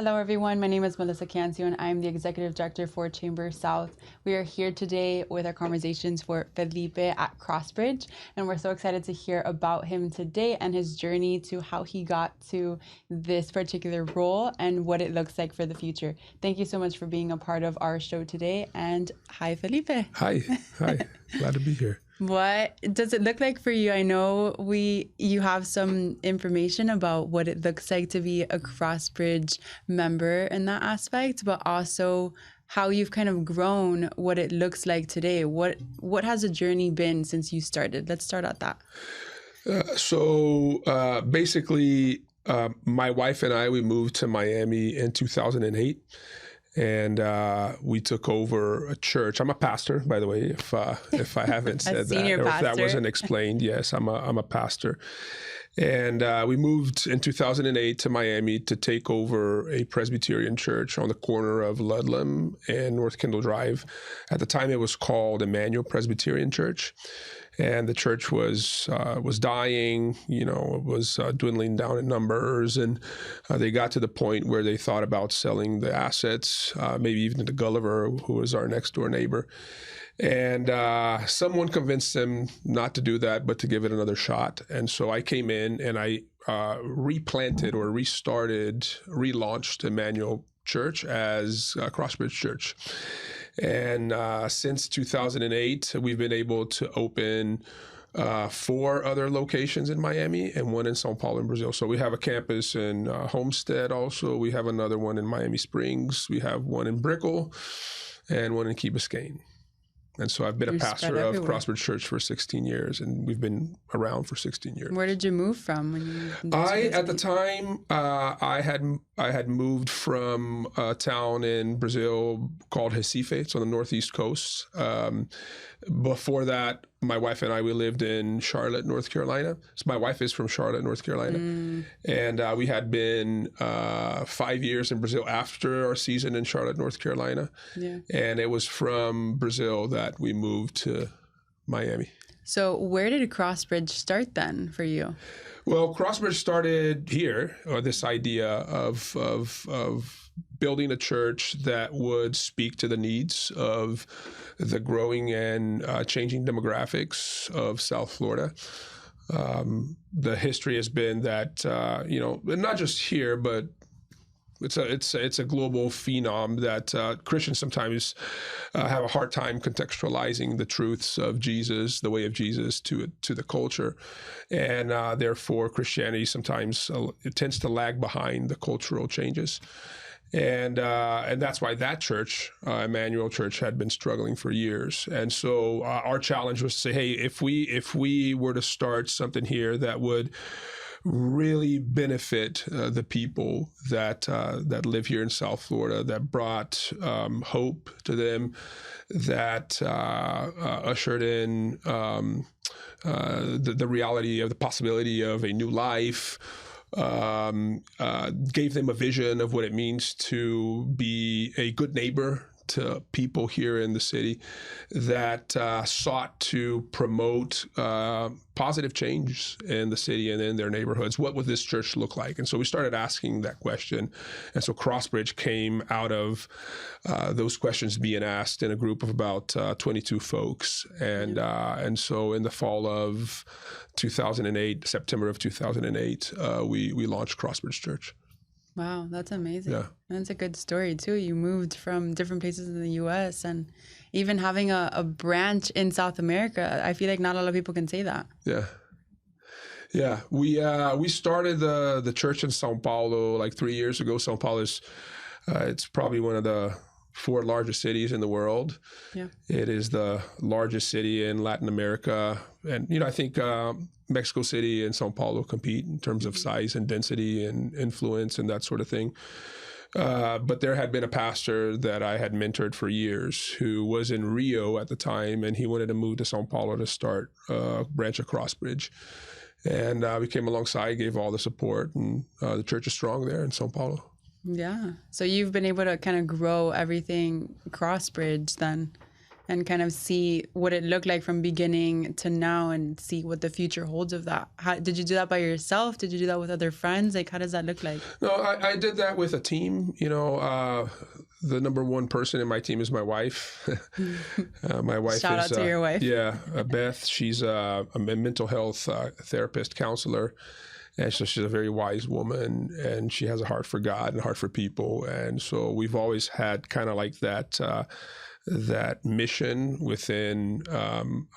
Hello, everyone. My name is Melissa Cancio, and I'm the Executive Director for Chamber South. We are here today with our conversations for Felipe at Crossbridge, and we're so excited to hear about him today and his journey to how he got to this particular role and what it looks like for the future. Thank you so much for being a part of our show today, and hi, Felipe. Hi. Glad to be here. What does it look like for you? I know you have some information about what it looks like to be a Crossbridge member in that aspect, but also how you've kind of grown, what it looks like today. What has the journey been since you started? Let's start at that. Basically, my wife and I, we moved to Miami in 2008. And we took over a church. I'm a pastor, by the way, if I haven't said that, or if that wasn't explained. Yes, I'm a pastor. And we moved in 2008 to Miami to take over a Presbyterian church on the corner of Ludlam and North Kendall Drive. At the time, it was called Emmanuel Presbyterian Church. And the church was dying, it was dwindling down in numbers. And they got to the point where they thought about selling the assets, maybe even to Gulliver, who was our next door neighbor. And someone convinced them not to do that, but to give it another shot. And so I came in and I replanted or relaunched Emmanuel Church as Crossbridge Church. And since 2008, we've been able to open 4 other locations in Miami and 1 in Sao Paulo in Brazil. So we have a campus in Homestead also. We have another one in Miami Springs. We have 1 in Brickell and 1 in Key Biscayne. And so I've been a pastor of Crossbridge Church for 16 years, and we've been around for 16 years. Where did you move from when you moved? At the time, I had moved from a town in Brazil called Recife. It's on the northeast coast. Before that, my wife and I, we lived in Charlotte, North Carolina. So my wife is from Charlotte, North Carolina. And we had been 5 years in Brazil after our season in Charlotte, North Carolina. Yeah. And it was from Brazil that we moved to Miami. So where did Crossbridge start then for you? Well, Crossbridge started here, this idea of building a church that would speak to the needs of the growing and changing demographics of South Florida. The history has been that, not just here, but it's a global phenom that Christians sometimes have a hard time contextualizing the truths of Jesus, the way of Jesus, to the culture, and therefore Christianity sometimes it tends to lag behind the cultural changes. And that's why that church, Emmanuel Church, had been struggling for years. And so our challenge was to say, hey, if we were to start something here that would really benefit the people that live here in South Florida, that brought hope to them, that ushered in the reality of the possibility of a new life, gave them a vision of what it means to be a good neighbor to people here in the city, that sought to promote positive change in the city and in their neighborhoods. What would this church look like? And so we started asking that question. And so Crossbridge came out of those questions being asked in a group of about 22 folks. And so in the fall of 2008, September of 2008, we launched Crossbridge Church. Wow, that's amazing. Yeah. That's a good story, too. You moved from different places in the U.S. and even having a branch in South America. I feel like not a lot of people can say that. Yeah. We started the church in Sao Paulo like 3 years ago. Sao Paulo is it's probably one of the 4 largest cities in the world. Yeah. It is the largest city in Latin America. And, I think Mexico City and Sao Paulo compete in terms of size and density and influence and that sort of thing. But there had been a pastor that I had mentored for years who was in Rio at the time, and he wanted to move to Sao Paulo to start a branch of Crossbridge. And we came alongside, gave all the support, and the church is strong there in Sao Paulo. Yeah. So you've been able to kind of grow everything Crossbridge then and kind of see what it looked like from beginning to now and see what the future holds of that. Did you do that by yourself? Did you do that with other friends? Like, how does that look like? No, I did that with a team. The number one person in my team is my wife. My wife Shout out to your wife. Yeah, Beth. She's a mental health therapist, counselor. And so she's a very wise woman, and she has a heart for God and a heart for people. And so we've always had kind of like that mission within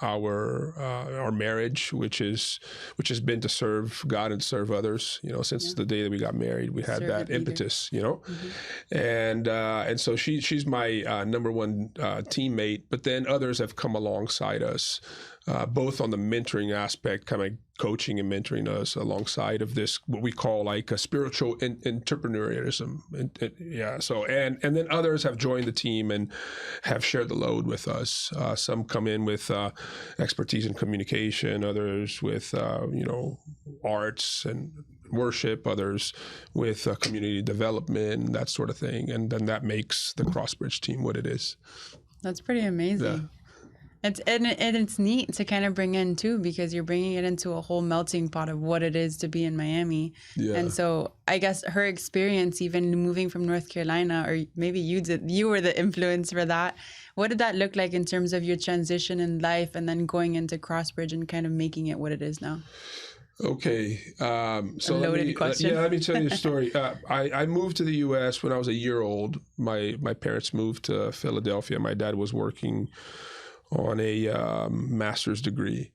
our marriage, which has been to serve God and serve others. Since the day that we got married, we had that impetus. And so she's my number one teammate. But then others have come alongside us, both on the mentoring aspect, kind of coaching and mentoring us alongside of this, what we call like a spiritual entrepreneurialism. So then others have joined the team and have shared the load with us. Some come in with expertise in communication, others with arts and worship, others with community development, that sort of thing. And then that makes the Crossbridge team what it is. That's pretty amazing. Yeah. It's neat to kind of bring in too, because you're bringing it into a whole melting pot of what it is to be in Miami. Yeah. And so I guess her experience, even moving from North Carolina, or maybe you were the influence for that. What did that look like in terms of your transition in life and then going into Crossbridge and kind of making it what it is now? Okay. So let me tell you a story. I moved to the U.S. when I was a year old. My parents moved to Philadelphia. My dad was working on a master's degree.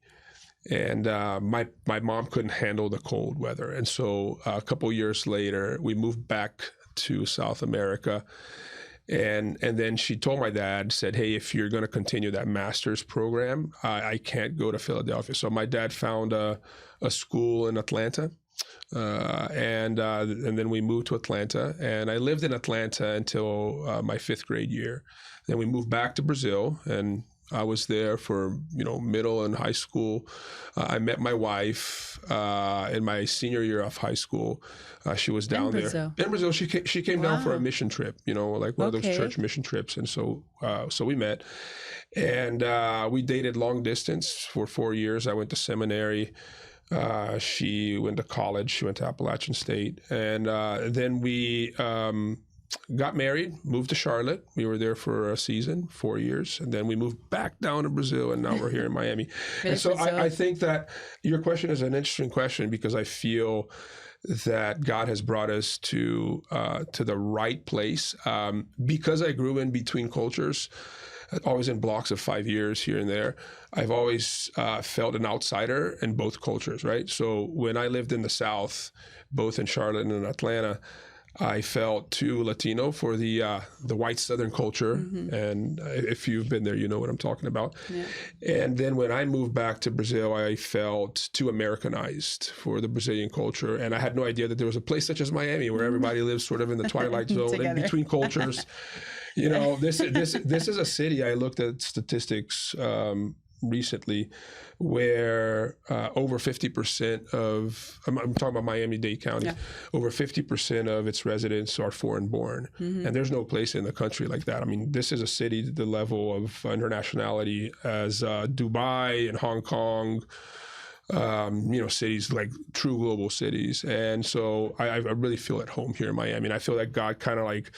And my mom couldn't handle the cold weather. And so a couple years later, we moved back to South America. And then she told my dad, said, hey, if you're going to continue that master's program, I can't go to Philadelphia. So my dad found a school in Atlanta. And then we moved to Atlanta. And I lived in Atlanta until my fifth grade year. Then we moved back to Brazil, and I was there for, middle and high school. I met my wife in my senior year of high school. She was down there. In Brazil. She came down for a mission trip, like one of those church mission trips. And so we met. And we dated long distance for 4 years. I went to seminary. She went to college. She went to Appalachian State. And then we got married, moved to Charlotte. We were there for a season, 4 years. And then we moved back down to Brazil, and now we're here in Miami. And so I think that your question is an interesting question, because I feel that God has brought us to the right place. Because I grew in between cultures, always in blocks of 5 years here and there, I've always felt an outsider in both cultures, right? So when I lived in the South, both in Charlotte and in Atlanta, I felt too Latino for the white Southern culture. Mm-hmm. And if you've been there, you know what I'm talking about. Yeah. And then when I moved back to Brazil, I felt too Americanized for the Brazilian culture. And I had no idea that there was a place such as Miami where everybody lives sort of in the twilight zone in between cultures. This is a city. I looked at statistics recently where over 50% of, I'm talking about Miami-Dade County, over 50% of its residents are foreign born. Mm-hmm. And there's no place in the country like that. I mean, this is a city, the level of internationality as Dubai and Hong Kong, cities like true global cities. And so I really feel at home here in Miami. And I feel that God kind of like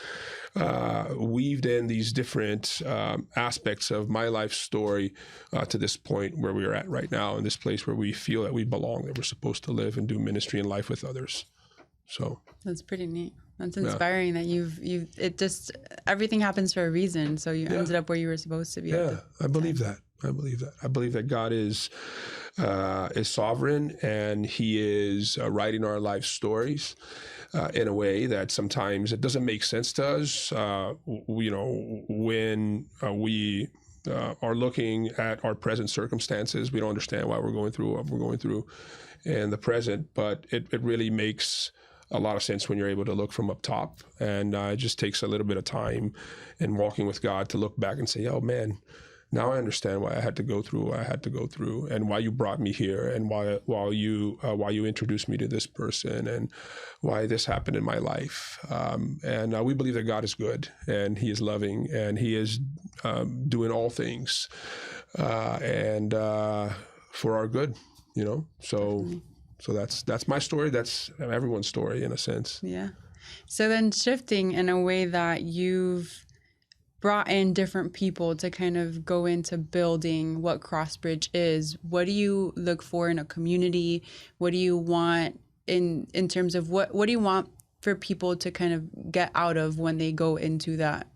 weaved in these different aspects of my life story to this point where we are at right now, in this place where we feel that we belong, that we're supposed to live and do ministry and life with others. So that's pretty neat. That's inspiring that it just, everything happens for a reason. So you ended up where you were supposed to be. Yeah, I believe that. I believe that God is sovereign, and He is writing our life stories in a way that sometimes it doesn't make sense to us. When we are looking at our present circumstances, we don't understand why we're going through what we're going through in the present. But it really makes a lot of sense when you're able to look from up top, and it just takes a little bit of time and walking with God to look back and say, "Oh man, now I understand why I had to go through what I had to go through, and why you brought me here, and why you introduced me to this person, and why this happened in my life. And we believe that God is good, and He is loving, and He is doing all things, and for our good. So that's my story. That's everyone's story in a sense. Yeah. So then shifting in a way that you've brought in different people to kind of go into building what Crossbridge is, what do you look for in a community? What do you want in terms of what do you want for people to kind of get out of when they go into that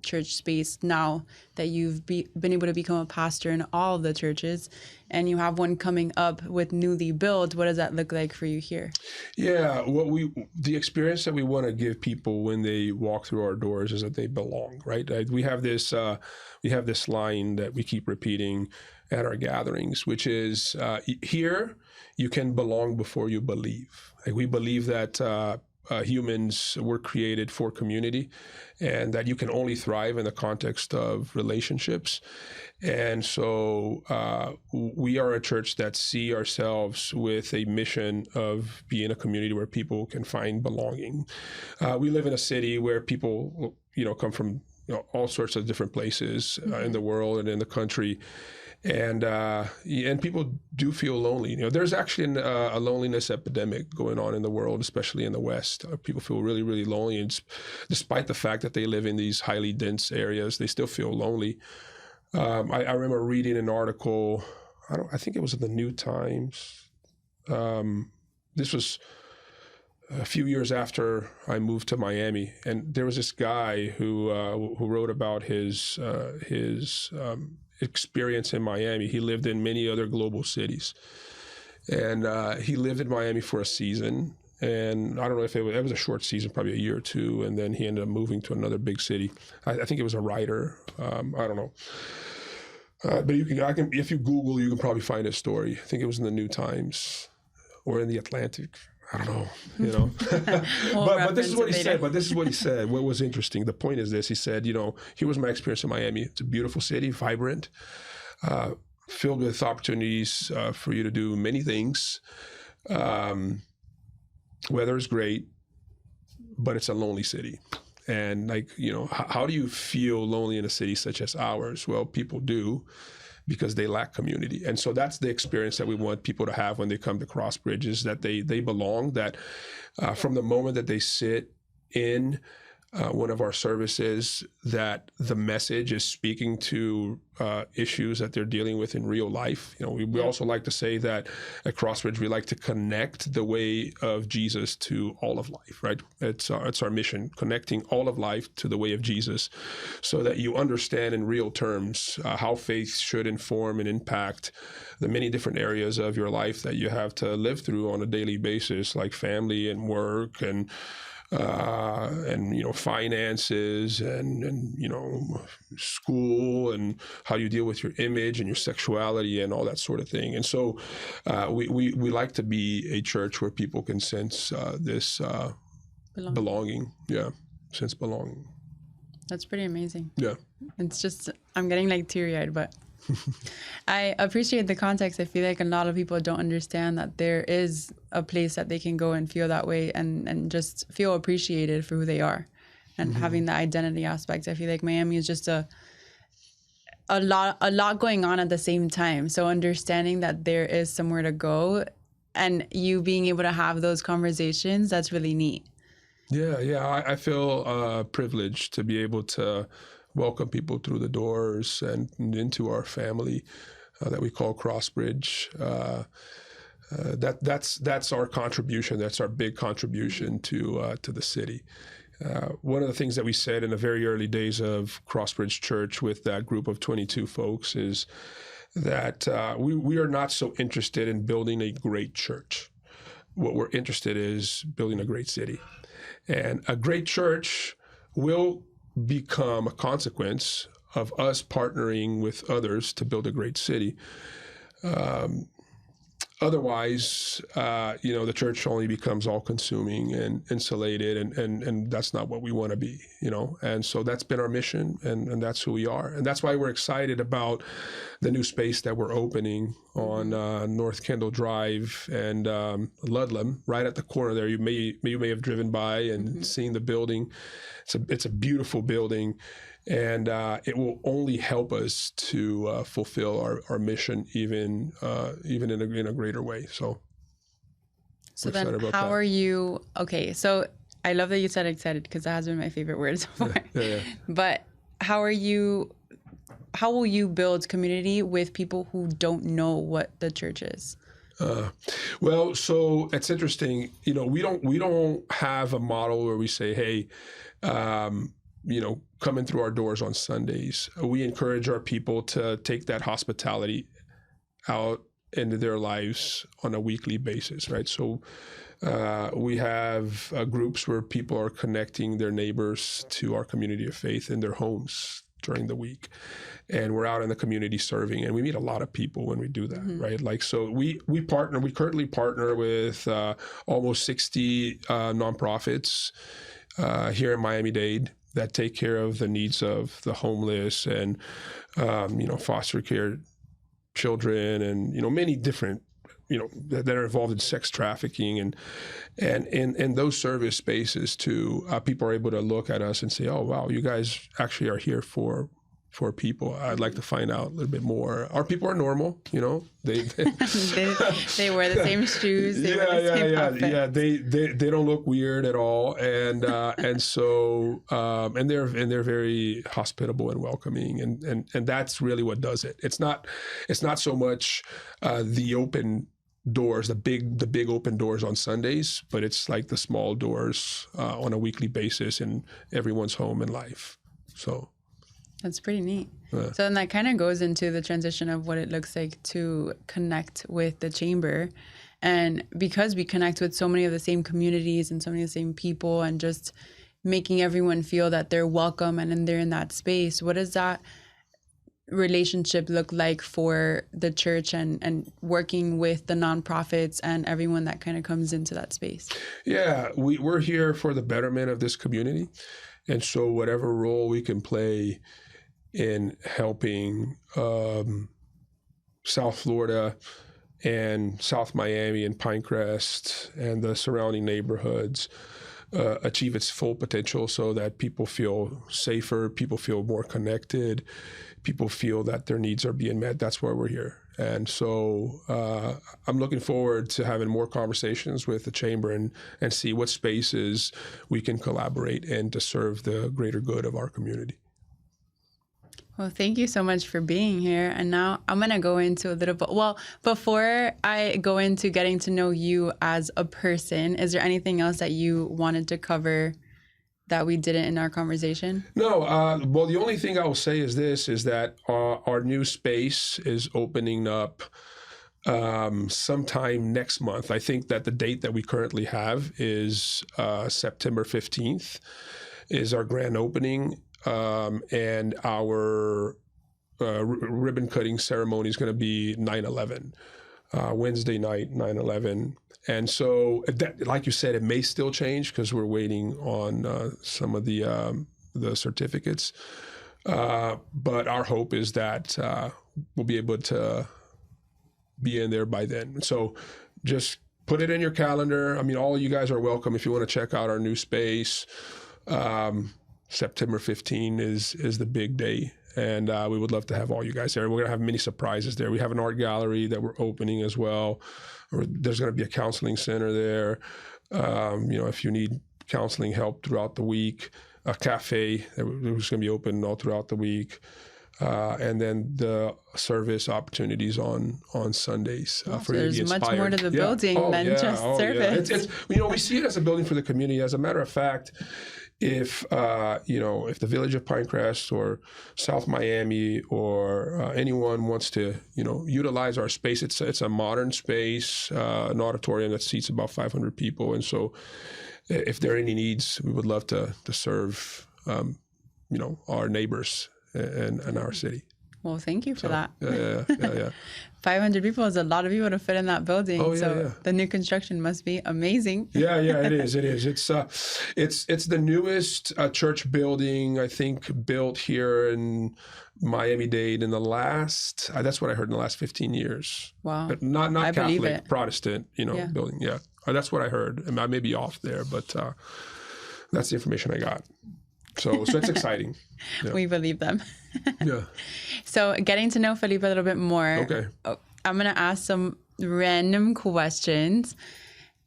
church space, now that you've been able to become a pastor in all of the churches, and you have one coming up with newly built? What does that look like for you here? Yeah, the experience that we want to give people when they walk through our doors is that they belong, right? We have this line that we keep repeating at our gatherings, which is here you can belong before you believe. Like, we believe that humans were created for community, and that you can only thrive in the context of relationships. And so we are a church that see ourselves with a mission of being a community where people can find belonging. We live in a city where people, come from all sorts of different places in the world and in the country. And people do feel lonely. There's actually a loneliness epidemic going on in the world, especially in the West. People feel really, really lonely, and despite the fact that they live in these highly dense areas, they still feel lonely. I remember reading an article. I think it was in the New Times. This was a few years after I moved to Miami, and there was this guy who wrote about his experience in Miami. He lived in many other global cities, and he lived in Miami for a season. And I don't know if it was a short season, probably a year or two, and then he ended up moving to another big city. I think it was a writer. I don't know. But if you Google, you can probably find his story. I think it was in the New Times or in the Atlantic. I don't know, but this is what he said. What was interesting, the point is this: he said, here was my experience in Miami. It's a beautiful city, vibrant, filled with opportunities for you to do many things. Weather is great, but it's a lonely city. And how do you feel lonely in a city such as ours? Well, people do, because they lack community. And so that's the experience that we want people to have when they come to Crossbridge, is that they belong, that from the moment that they sit in one of our services, that the message is speaking to issues that they're dealing with in real life. We also like to say that at Crossbridge, we like to connect the way of Jesus to all of life, right? It's our mission, connecting all of life to the way of Jesus, so that you understand in real terms how faith should inform and impact the many different areas of your life that you have to live through on a daily basis, like family and work and finances and school, and how you deal with your image and your sexuality and all that sort of thing. And so we like to be a church where people can sense this belonging. Yeah, sense belonging. That's pretty amazing. Yeah. It's just, I'm getting like teary-eyed, but I appreciate the context. I feel like a lot of people don't understand that there is a place that they can go and feel that way and just feel appreciated for who they are, and having the identity aspect. I feel like Miami is just a lot going on at the same time. So understanding that there is somewhere to go, and you being able to have those conversations, that's really neat. Yeah. I feel privileged to be able to welcome people through the doors and into our family that we call Crossbridge. That's our contribution. That's our big contribution to the city. One of the things that we said in the very early days of Crossbridge Church with that group of 22 folks is that we are not so interested in building a great church. What we're interested in is building a great city. And a great church will become a consequence of us partnering with others to build a great city. otherwise, the church only becomes all-consuming and insulated, and that's not what we want to be, And so that's been our mission, and that's who we are, and that's why we're excited about the new space that we're opening on North Kendall Drive and Ludlam, right at the corner there. You may have driven by and seen the building. It's a beautiful building. And it will only help us to fulfill our mission even in a greater way. So then how are you? Okay, so I love that you said excited, because that has been my favorite word so far. Yeah. But how will you build community with people who don't know what the church is? Well, so it's interesting. We don't have a model where we say, hey, coming through our doors on Sundays. We encourage our people to take that hospitality out into their lives on a weekly basis, right? So we have groups where people are connecting their neighbors to our community of faith in their homes during the week. And we're out in the community serving, and we meet a lot of people when we do that, right? So we currently partner with almost 60 nonprofits here in Miami-Dade that take care of the needs of the homeless and, foster care children and, many different, that are involved in sex trafficking and in those service spaces too. People are able to look at us and say, oh, wow, you guys actually are here for people. I'd like to find out a little bit more. Our people are normal, they they wear the same shoes. They wear the same outfits. Yeah. They don't look weird at all, and they're very hospitable and welcoming, and that's really what does it. It's not so much the open doors, the big open doors on Sundays, but it's like the small doors on a weekly basis in everyone's home and life. So. That's pretty neat. So then that kind of goes into the transition of what it looks like to connect with the chamber. And because we connect with so many of the same communities and so many of the same people, and just making everyone feel that they're welcome and they're in that space, what does that relationship look like for the church and working with the nonprofits and everyone that kind of comes into that space? Yeah, we're here for the betterment of this community. And so whatever role we can play in helping South Florida and South Miami and Pinecrest and the surrounding neighborhoods achieve its full potential, so that people feel safer, people feel more connected, people feel that their needs are being met. That's why we're here. And so I'm looking forward to having more conversations with the chamber and see what spaces we can collaborate in to serve the greater good of our community. Well, thank you so much for being here. And now I'm going to go into a little bit. Well, before I go into getting to know you as a person, is there anything else that you wanted to cover that we didn't in our conversation? No. Well, the only thing I will say is this, is that our new space is opening up sometime next month. I think that the date that we currently have is September 15th is our grand opening. And our ribbon cutting ceremony is going to be 9/11, Wednesday night, 9/11. And so, that, like you said, it may still change because we're waiting on some of the certificates. But our hope is that we'll be able to be in there by then. So just put it in your calendar. I mean, all of you guys are welcome if you want to check out our new space. September 15 is the big day, and we would love to have all you guys there. We're going to have many surprises there. We have an art gallery that we're opening as well. There's going to be a counseling center there. If you need counseling help throughout the week, a cafe that was going to be open all throughout the week. And then the service opportunities on Sundays for you to be inspired. There's much more to the building than just service. It's we see it as a building for the community. As a matter of fact, if the village of Pinecrest or South Miami or anyone wants to utilize our space, it's a modern space, an auditorium that seats about 500 people, and so if there are any needs, we would love to serve our neighbors and our city. Well, thank you for that. Yeah. 500 people is a lot of people to fit in that building. Oh, yeah, so yeah. the new construction must be amazing. Yeah, it is. It's the newest church building, I think, built here in Miami-Dade in the last, that's what I heard, in the last 15 years. Wow. But not I believe Catholic, it. Protestant, building. Yeah. That's what I heard. I may be off there, but that's the information I got. So it's exciting. Yeah. We believe them. Yeah. So getting to know Felipe a little bit more. Okay. I'm going to ask some random questions.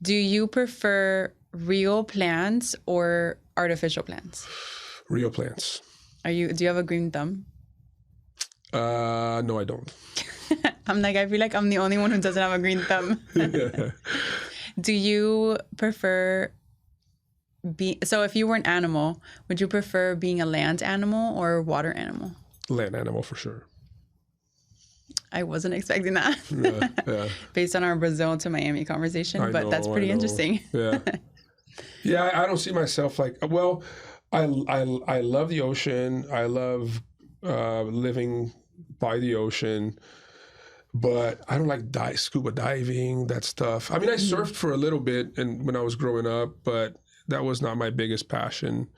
Do you prefer real plants or artificial plants? Real plants. Do you have a green thumb? No, I don't. I feel like I'm the only one who doesn't have a green thumb. Do you prefer so if you were an animal, would you prefer being a land animal or a water animal? Land animal for sure. I wasn't expecting that. Yeah. Based on our Brazil to Miami conversation, but that's pretty interesting. Yeah. Yeah, I don't see myself I love the ocean. I love living by the ocean, but I don't like scuba diving, that stuff. I mean, I surfed for a little bit when I was growing up, but that was not my biggest passion.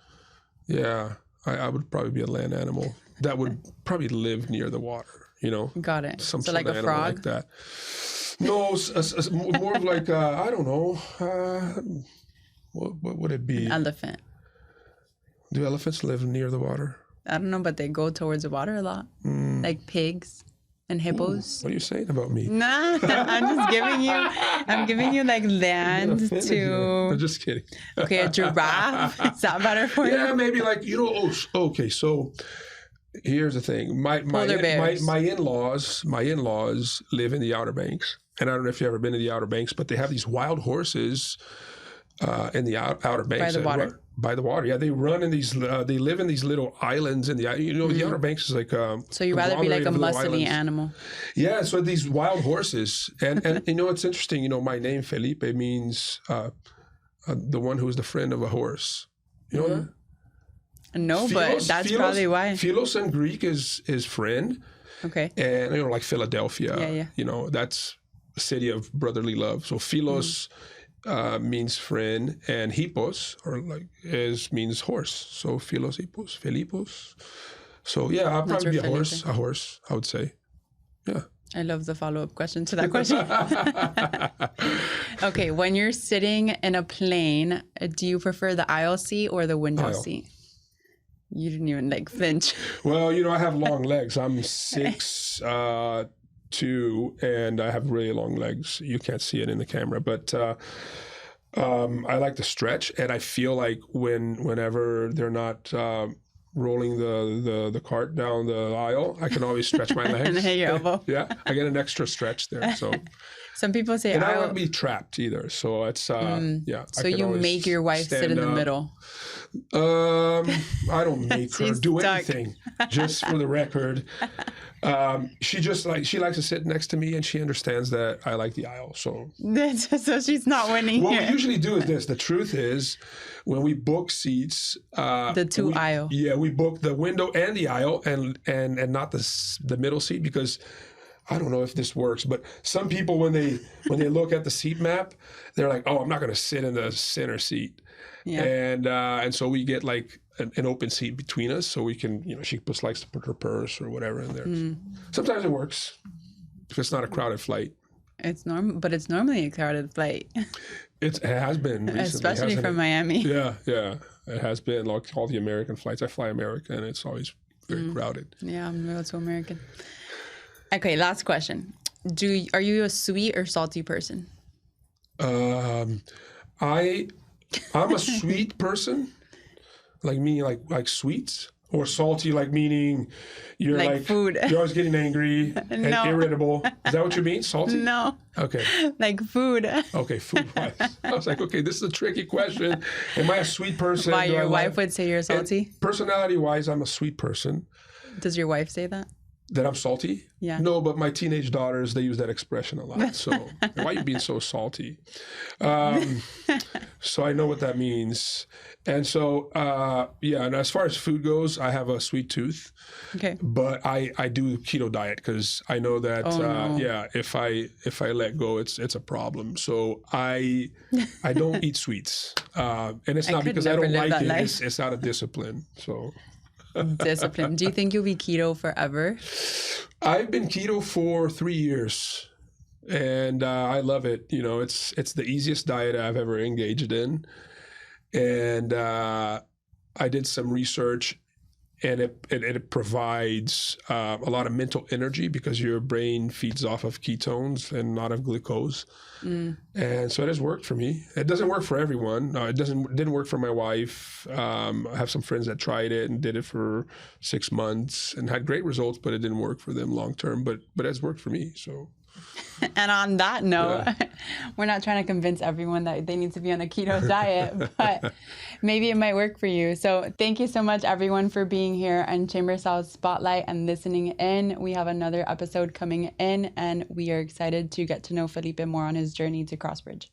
Yeah, I would probably be a land animal that would probably live near the water, Got it. Some so sort like of a animal frog? like that. No, more of like, I don't know. What would it be? An elephant. Do elephants live near the water? I don't know, but they go towards the water a lot. Like pigs and hippos. What are you saying about me? Nah, I'm giving you like land to. I'm just kidding. Okay, a giraffe. Is that better for you? Yeah, maybe like, okay, so here's the thing. My in-laws live in the Outer Banks. And I don't know if you've ever been to the Outer Banks, but they have these wild horses in the Outer Banks. By the water. By the water, yeah. They run in these, they live in these little islands in the Outer Banks is like so you'd rather be like a muscly animal. Yeah, so these wild horses. And it's interesting, my name Felipe means the one who is the friend of a horse. You know that? No, but that's probably why. Philos in Greek is friend. Okay. And, like Philadelphia, Yeah. That's the city of brotherly love. So Philos means friend, and hippos means horse. So Philos, hippos, Filipos. So yeah, I'll probably be a horse, I would say. Yeah. I love the follow-up question to that question. Okay, when you're sitting in a plane, do you prefer the aisle seat or the window seat? You didn't even flinch. Well, I have long legs. I'm 6'2", and I have really long legs. You can't see it in the camera, but I like to stretch, and I feel like whenever they're not rolling the cart down the aisle, I can always stretch my legs. And hit your elbow. Yeah, I get an extra stretch there. So some people say, and I don't want to be trapped either. So it's yeah. So you make your wife sit in the middle. I don't make her do stuck. anything. Just for the record, she likes to sit next to me, and she understands that I like the aisle. So she's not winning. What here. we usually do is this. The truth is, when we book seats, the aisle. Yeah, we book the window and the aisle, and not the middle seat, because I don't know if this works, but some people when they look at the seat map, they're like, "Oh, I'm not going to sit in the center seat." Yeah. And so we get like an open seat between us, so we can, she just likes to put her purse or whatever in there. Sometimes it works if it's not a crowded flight. It's but it's normally a crowded flight. It has been recently, especially from Miami. Yeah, it has been. Like all the American flights, I fly American, and it's always very crowded. Yeah, I'm also American. Okay, last question. Are you a sweet or salty person? I'm a sweet person, like meaning like sweets, or salty, like meaning you're like food. You're always getting angry and irritable. Is that what you mean? Salty? No. Okay. Like food. Okay, food-wise. I was like, okay, this is a tricky question. Am I a sweet person? Why your wife would say you're salty? Personality-wise, I'm a sweet person. Does your wife say that? That I'm salty? Yeah. No, but my teenage daughters, they use that expression a lot. So why are you being so salty? So I know what that means. And so, and as far as food goes, I have a sweet tooth. Okay. But I do keto diet because I know that, if I let go, it's a problem. So I don't eat sweets. And it's not because I don't like it. It's out of discipline. So... Discipline. Do you think you'll be keto forever? I've been keto for 3 years, and I love it. You know, it's the easiest diet I've ever engaged in, and I did some research, and it provides a lot of mental energy because your brain feeds off of ketones and not of glucose. And so it has worked for me. It doesn't work for everyone. It didn't work for my wife. I have some friends that tried it and did it for 6 months and had great results, but it didn't work for them long term. But it's worked for me. So. And on that note, we're not trying to convince everyone that they need to be on a keto diet, but maybe it might work for you. So thank you so much, everyone, for being here on Chamber South Spotlight and listening in. We have another episode coming in, and we are excited to get to know Felipe more on his journey to Crossbridge.